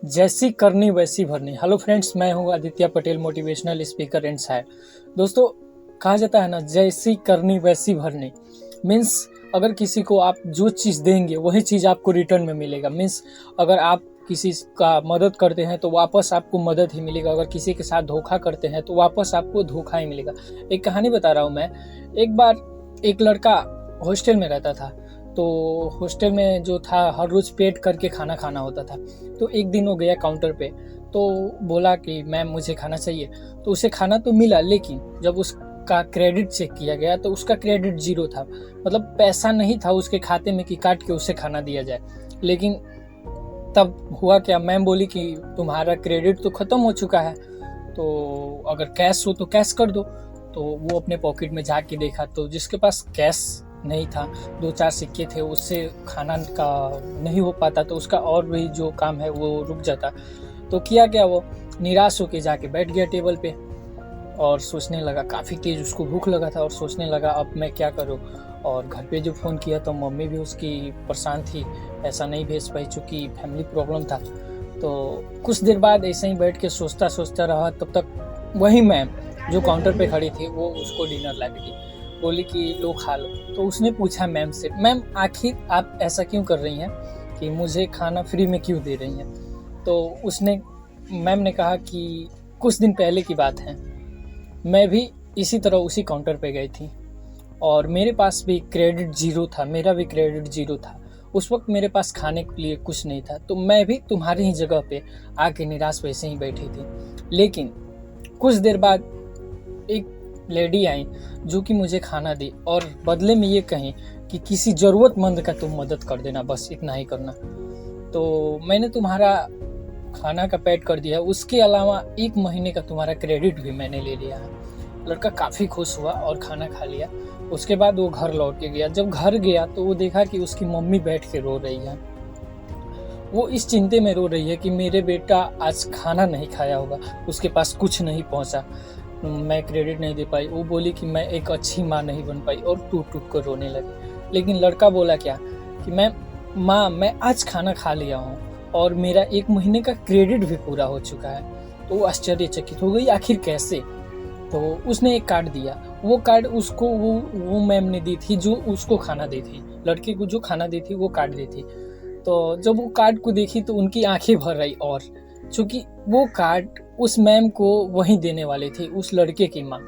जैसी करनी वैसी भरनी। हेलो फ्रेंड्स, मैं हूं Aditya Patel, motivational speaker and शायर। दोस्तों, कहा जाता है ना, जैसी करनी वैसी भरनी। मीन्स अगर किसी को आप जो चीज़ देंगे वही चीज़ आपको रिटर्न में मिलेगा। मीन्स अगर आप किसी का मदद करते हैं तो वापस आपको मदद ही मिलेगा। अगर किसी के साथ धोखा करते हैं तो वापस आपको धोखा ही मिलेगा। एक कहानी बता रहा हूँ मैं। एक बार एक लड़का हॉस्टल में रहता था। तो हॉस्टल में जो था, हर रोज़ पेट करके खाना खाना होता था। तो एक दिन वो गया काउंटर पे, तो बोला कि मैम मुझे खाना चाहिए। तो उसे खाना तो मिला, लेकिन जब उसका क्रेडिट चेक किया गया तो उसका क्रेडिट 0 था। मतलब पैसा नहीं था उसके खाते में कि काट के उसे खाना दिया जाए। लेकिन तब हुआ क्या, मैम बोली कि तुम्हारा क्रेडिट तो ख़त्म हो चुका है, तो अगर कैश हो तो कैश कर दो। तो वो अपने पॉकेट में जाके देखा, तो जिसके पास कैश नहीं था, 2-4 सिक्के थे, उससे खाना का नहीं हो पाता, तो उसका और भी जो काम है वो रुक जाता। तो किया क्या, वो निराश होके जाके बैठ गया टेबल पे और सोचने लगा। काफ़ी तेज़ उसको भूख लगा था और सोचने लगा अब मैं क्या करूँ। और घर पे जो फ़ोन किया तो मम्मी भी उसकी परेशान थी, पैसा नहीं भेज पाई चूँकि फैमिली प्रॉब्लम था। तो कुछ देर बाद ऐसे ही बैठ के सोचता सोचता रहा, तब तक वही मैम जो काउंटर पे खड़ी थी वो उसको डिनर ला के दी। बोली कि लो खा लो। तो उसने पूछा मैम से, मैम आखिर आप ऐसा क्यों कर रही हैं कि मुझे खाना फ्री में क्यों दे रही हैं। तो मैम ने कहा कि कुछ दिन पहले की बात है, मैं भी इसी तरह उसी काउंटर पे गई थी और मेरे पास भी क्रेडिट 0 था, मेरा भी क्रेडिट 0 था। उस वक्त मेरे पास खाने के लिए कुछ नहीं था, तो मैं भी तुम्हारी ही जगह पे आके निराश वैसे ही बैठी थी। लेकिन कुछ देर बाद एक लेडी आई जो कि मुझे खाना दी और बदले में ये कहीं कि किसी ज़रूरतमंद का तुम मदद कर देना, बस इतना ही करना। तो मैंने तुम्हारा खाना का पैड कर दिया, उसके अलावा 1 महीने का तुम्हारा क्रेडिट भी मैंने ले लिया है। लड़का काफ़ी खुश हुआ और खाना खा लिया। उसके बाद वो घर लौट के गया। जब घर गया तो वो देखा कि उसकी मम्मी बैठ के रो रही है। वो इस चिंते में रो रही है कि मेरे बेटा आज खाना नहीं खाया होगा, उसके पास कुछ नहीं पहुंचा, मैं क्रेडिट नहीं दे पाई। वो बोली कि मैं एक अच्छी माँ नहीं बन पाई और टूट टूट कर रोने लगी। लेकिन लड़का बोला क्या कि मैं आज खाना खा लिया हूँ और मेरा 1 महीने का क्रेडिट भी पूरा हो चुका है। तो वो आश्चर्यचकित हो गई, आखिर कैसे। तो उसने एक कार्ड दिया। वो कार्ड उसको वो मैम ने दी थी जो उसको खाना दी थी, लड़के को जो खाना दी थी वो कार्ड दी थी। तो जब वो कार्ड को देखी तो उनकी आंखें भर आई, और चूंकि वो कार्ड उस मैम को वहीं देने वाले थे, उस लड़के की माँ।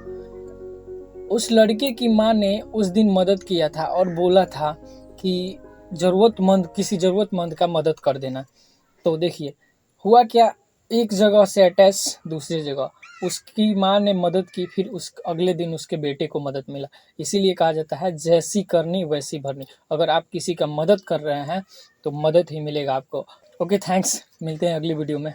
उस लड़के की माँ ने उस दिन मदद किया था और बोला था कि किसी ज़रूरतमंद का मदद कर देना। तो देखिए हुआ क्या, एक जगह से अटैच दूसरी जगह उसकी माँ ने मदद की, फिर उस अगले दिन उसके बेटे को मदद मिला। इसीलिए कहा जाता है जैसी करनी वैसी भरनी। अगर आप किसी का मदद कर रहे हैं तो मदद ही मिलेगा आपको। ओके, थैंक्स, मिलते हैं अगली वीडियो में।